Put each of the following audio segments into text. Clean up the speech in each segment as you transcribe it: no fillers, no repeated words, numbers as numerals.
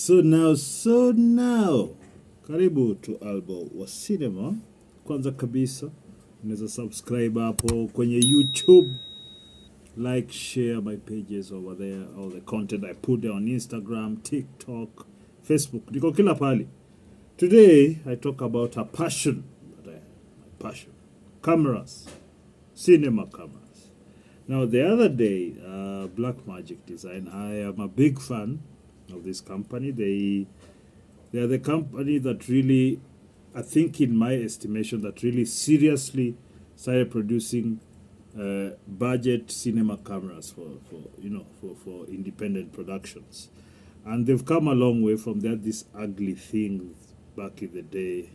So now, karibu to Albo wa Cinema. Kwanza kabisa, unaweza subscribe hapo kwenye YouTube, like, share my pages over there, all the content I put there on Instagram, TikTok, Facebook, niko kila pali. Today, I talk about a passion, cameras, cinema cameras. Now, the other day, Blackmagic Design, I am a big fan of this company. They are the company that really, I think in my estimation, that really seriously started producing budget cinema cameras for independent productions. And they've come a long way from that. This ugly thing back in the day,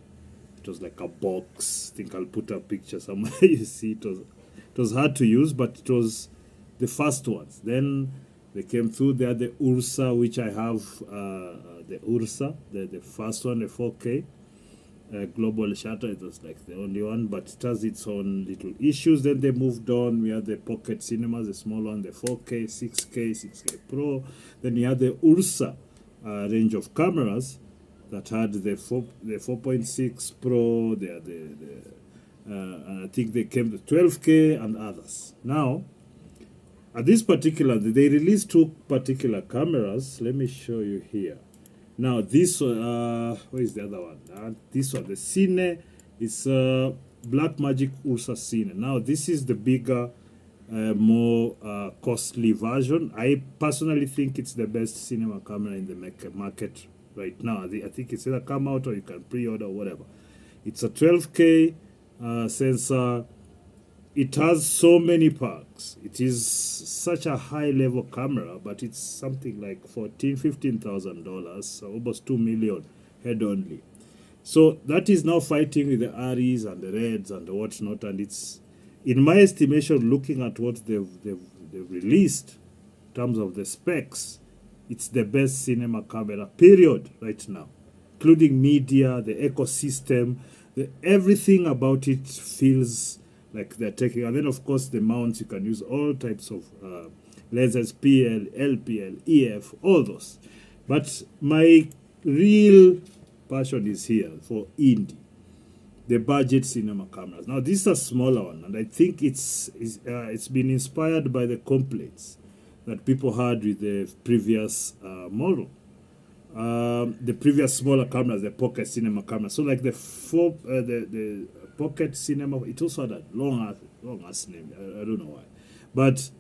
it was like a box. I think I'll put a picture somewhere. You see, it was hard to use, but it was the first ones. Then they came through. They had the URSA, which I have, the URSA, the first one, the 4K global shutter. It was like the only one, but it has its own little issues. Then they moved on. We had the pocket cinemas, the small one, the 4K, 6K, 6K Pro. Then you had the URSA range of cameras that had the 4.6 Pro. They had I think they came to 12K and others. Now, at this particular, they released two particular cameras. Let me show you here. Now, this where is the other one? This one, the Cine, is Blackmagic URSA Cine. Now, this is the bigger, more costly version. I personally think it's the best cinema camera in the market right now. I think it's either come out or you can pre-order or whatever. It's a 12K sensor. It has so many perks. It is such a high-level camera, but it's something like $15,000, so almost $2 million head only. So that is now fighting with the Aries and the Reds and the whatnot, and it's, in my estimation, looking at what they've released in terms of the specs, it's the best cinema camera, period, right now, including media, the ecosystem, everything about it feels like they're taking. And then, of course, the mounts, you can use all types of lenses, PL, LPL, EF, all those. But my real passion is here for indie, the budget cinema cameras. Now, this is a smaller one, and I think it's been inspired by the complaints that people had with the previous model. The previous smaller cameras, the pocket cinema cameras. So like the pocket cinema, it also had a long ass name. I don't know why. But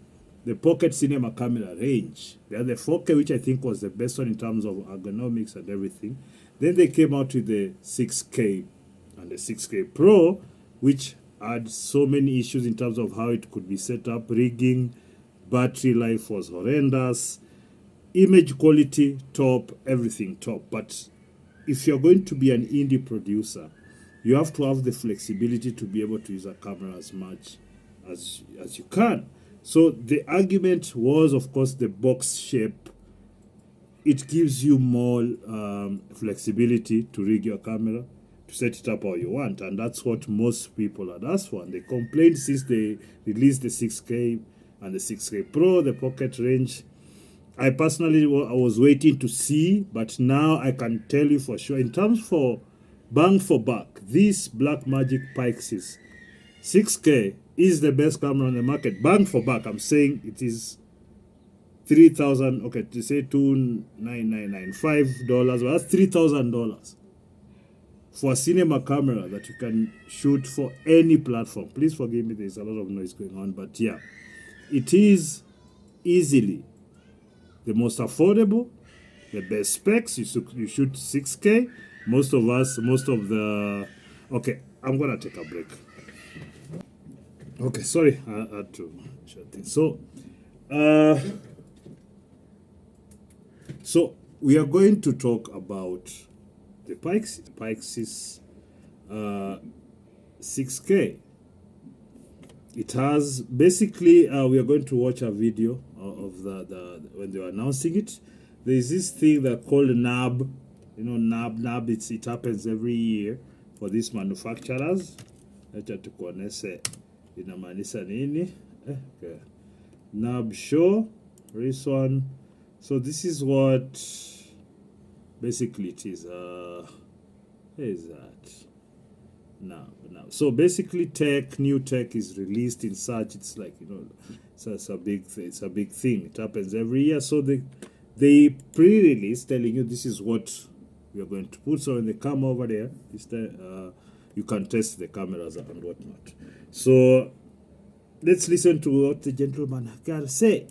the pocket cinema camera range, they had the 4K, which I think was the best one in terms of ergonomics and everything. Then they came out with the 6K and the 6K Pro, which had so many issues in terms of how it could be set up, rigging, battery life was horrendous, image quality top, everything top. But if you're going to be an indie producer, you have to have the flexibility to be able to use a camera as much as you can. So the argument was, of course, the box shape. It gives you more flexibility to rig your camera, to set it up how you want. And that's what most people had asked for. And they complained since they released the 6K and the 6K Pro, the pocket range. I personally was waiting to see, but now I can tell you for sure, in terms for bang for buck, this Blackmagic Pyxis 6K is the best camera on the market. Bang for buck, I'm saying it is $3,000, okay, to say $2,995, well, that's $3,000 for a cinema camera that you can shoot for any platform. Please forgive me, there's a lot of noise going on, but yeah, it is easily the most affordable, the best specs. You shoot 6K. Most of the... Okay, I'm going to take a break. Okay, sorry, I had to shut things. So we are going to talk about the Pyxis 6K. It has basically, we are going to watch a video of the when they were announcing it. There is this thing that called NAB. You know, NAB. It happens every year for these manufacturers. Acha tukuonese inamaanisha nini? Okay. NAB show this one. So this is what basically it is where is that? No. So basically, new tech is released in such. It's like it's a big it's a big thing. It happens every year. So they pre-release telling you this is what we are going to put. So when they come over there, you can test the cameras and whatnot. So let's listen to what the gentleman got to say.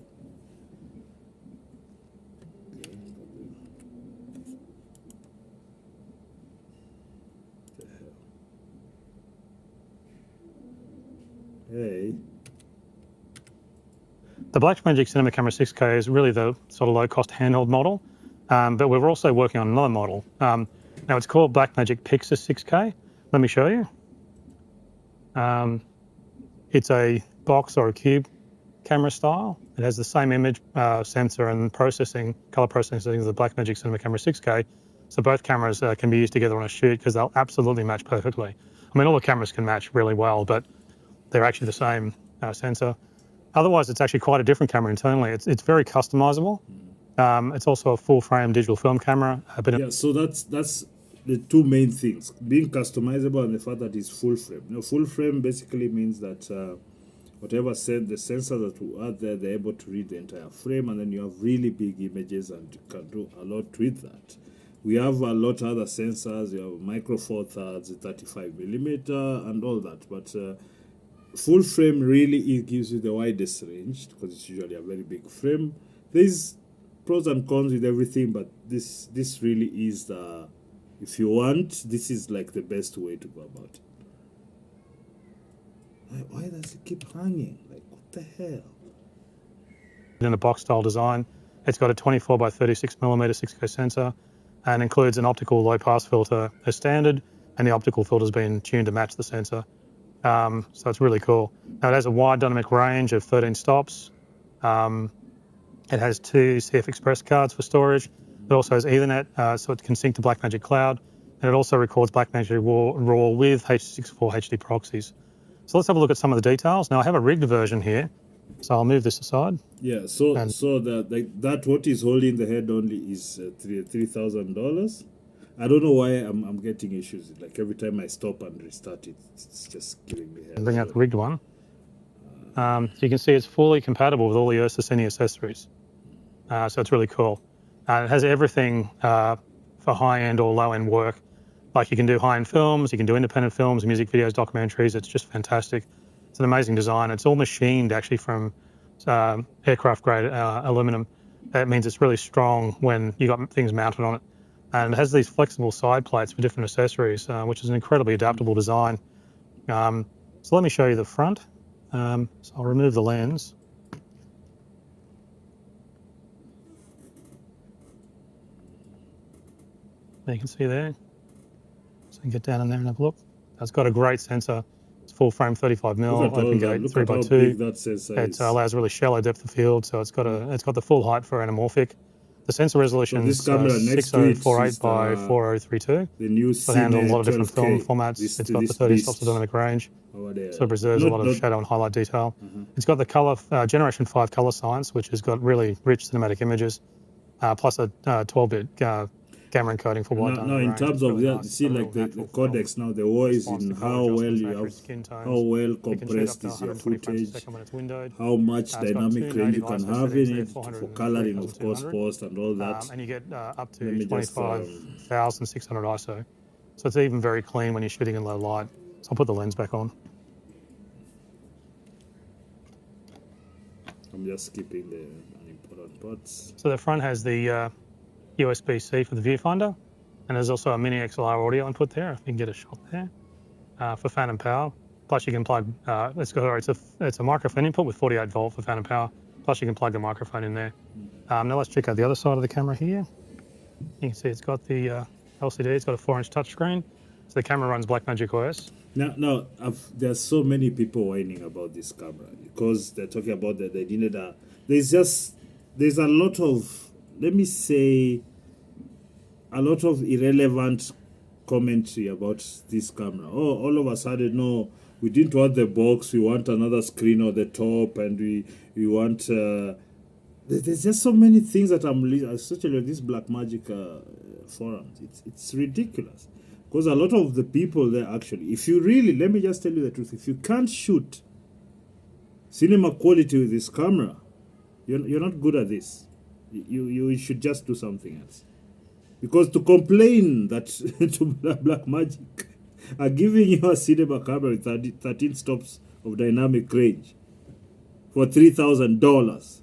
Hey. The Blackmagic Cinema Camera 6K is really the sort of low-cost handheld model, but we're also working on another model. Now it's called Blackmagic Pyxis 6K. Let me show you. It's a box or a cube camera style. It has the same image sensor and color processing as the Blackmagic Cinema Camera 6K. So both cameras can be used together on a shoot because they'll absolutely match perfectly. I mean, all the cameras can match really well, but they're actually the same sensor. Otherwise, it's actually quite a different camera internally. It's very customizable. It's also a full-frame digital film camera. Yeah, so that's the two main things: being customizable and the fact that it's full frame. Full frame basically means that whatever the sensor that we add there, they're able to read the entire frame, and then you have really big images and you can do a lot with that. We have a lot of other sensors. You have micro four thirds, 35mm, and all that, but full frame really it gives you the widest range because it's usually a very big frame. There's pros and cons with everything, but this really is the, if you want, this is like the best way to go about it. Why does it keep hanging? Like, what the hell? In a box style design, it's got a 24 by 36mm 6K sensor and includes an optical low pass filter as standard, and the optical filter's been tuned to match the sensor. So it's really cool. Now it has a wide dynamic range of 13 stops. It has 2 CF Express cards for storage. It also has Ethernet, so it can sync to Blackmagic Cloud, and it also records Blackmagic RAW with H.264 HD proxies. So let's have a look at some of the details. Now I have a rigged version here, so I'll move this aside. Yeah. So that what is holding the head only is $3,000. I don't know why I'm getting issues. Like every time I stop and restart it, it's just giving me head. Bring out the rigged one. So you can see it's fully compatible with all the URSA Cine accessories. So it's really cool. It has everything for high-end or low-end work. Like you can do high-end films, you can do independent films, music videos, documentaries. It's just fantastic. It's an amazing design. It's all machined actually from aircraft-grade aluminum. That means it's really strong when you got things mounted on it. And it has these flexible side plates for different accessories, which is an incredibly adaptable design. So let me show you the front. So I'll remove the lens. There you can see there. So you can get down in there and have a look. It's got a great sensor. It's full frame 35mm, open gate 3x2. It allows really shallow depth of field, so it's got the full height for anamorphic. The sensor resolution is 6048 by 4032. The new It handles a lot of different film formats. It's got the 30 stops of dynamic range, so it preserves a lot of shadow and highlight detail. It's got the color Generation 5 color science, which has got really rich cinematic images, plus a 12-bit camera encoding for wide dynamic range. Now, in terms of that, you see like the codecs now, the war is in how well compressed is your footage, how much dynamic range you can have in it for coloring, of course, post and all that. And you get up to 25,600 ISO. So it's even very clean when you're shooting in low light. So I'll put the lens back on. I'm just skipping the unimportant parts. So the front has the USB-C for the viewfinder, and there's also a mini XLR audio input there, if you can get a shot there, for phantom power. Plus you can plug, it's a microphone input with 48 volt for phantom power, plus you can plug the microphone in there. Now let's check out the other side of the camera here. You can see it's got the LCD, it's got a 4-inch touchscreen, so the camera runs Blackmagic OS. Now there's so many people whining about this camera because they're talking about that they needed there's a lot of, let me say, a lot of irrelevant commentary about this camera. Oh, all of a sudden, no, we didn't want the box, we want another screen on the top, and we want... there's just so many things that I'm... Especially this Blackmagic forums. It's ridiculous. Because a lot of the people there actually, if you really, let me just tell you the truth, if you can't shoot cinema quality with this camera, you're not good at this. You should just do something else. Because to complain that to Blackmagic are giving you a cinema camera with 13 stops of dynamic range for $3,000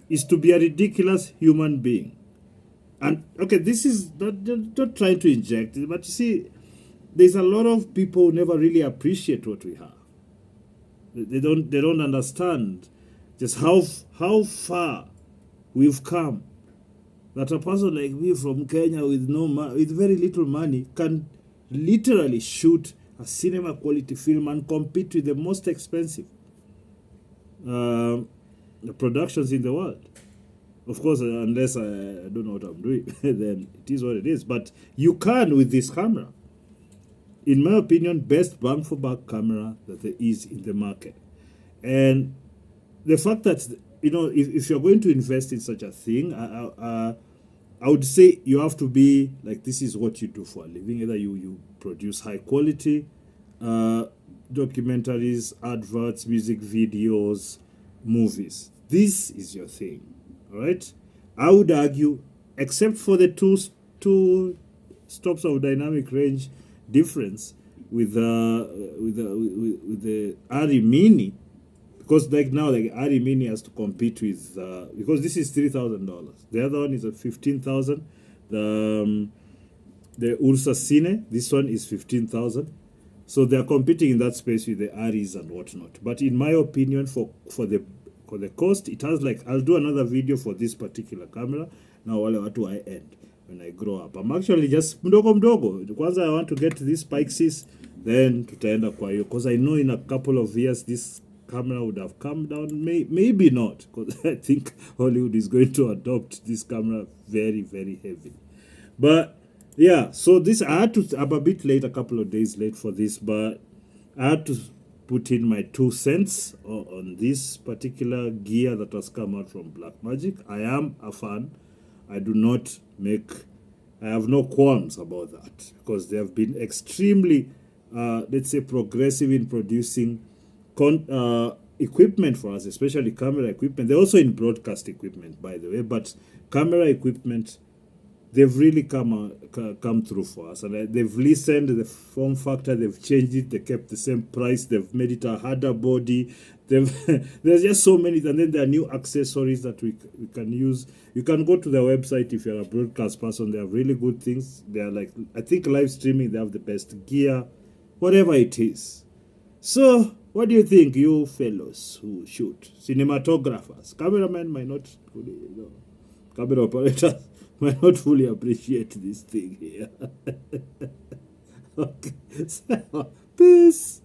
is to be a ridiculous human being. And okay, this is not trying to inject, but you see, there's a lot of people who never really appreciate what we have. They don't understand just how far we've come. That a person like me from Kenya with very little money can literally shoot a cinema quality film and compete with the most expensive productions in the world. Of course, unless I don't know what I'm doing, then it is what it is. But you can with this camera. In my opinion, best bang for buck camera that there is in the market. And the fact that, you know, if you're going to invest in such a thing, I would say you have to be like, this is what you do for a living. Either you produce high quality documentaries, adverts, music videos, movies. This is your thing, all right? I would argue, except for the two stops of dynamic range difference with the Ari Mini, because like now, like Ari Mini has to compete with because this is $3,000. The other one is at $15,000. The URSA Cine, this one is $15,000. So they are competing in that space with the Aris and whatnot. But in my opinion, for the cost, it has like, I'll do another video for this particular camera. Now wale watu I end when I grow up. I'm actually just mdogo. Kwanza I want to get this Pyxis, then tutaenda kwa hiyo, because I know in a couple of years this camera would have come down. Maybe not, because I think Hollywood is going to adopt this camera very, very heavily. But yeah, so this I'm a bit late, a couple of days late for this, but I had to put in my 2 cents on this particular gear that has come out from Blackmagic. I am a fan. I have no qualms about that, because they have been extremely, let's say, progressive in producing equipment for us, especially camera equipment. They're also in broadcast equipment, by the way, but camera equipment, they've really come through for us. And they've listened to the form factor, they've changed it, they kept the same price, they've made it a harder body. There's just so many, and then there are new accessories that we can use. You can go to their website if you're a broadcast person. They have really good things. They are like, I think live streaming, they have the best gear, whatever it is. So what do you think, you fellows who shoot, cinematographers? Cameramen might not fully, camera operators might not fully appreciate this thing here. Okay, so, peace.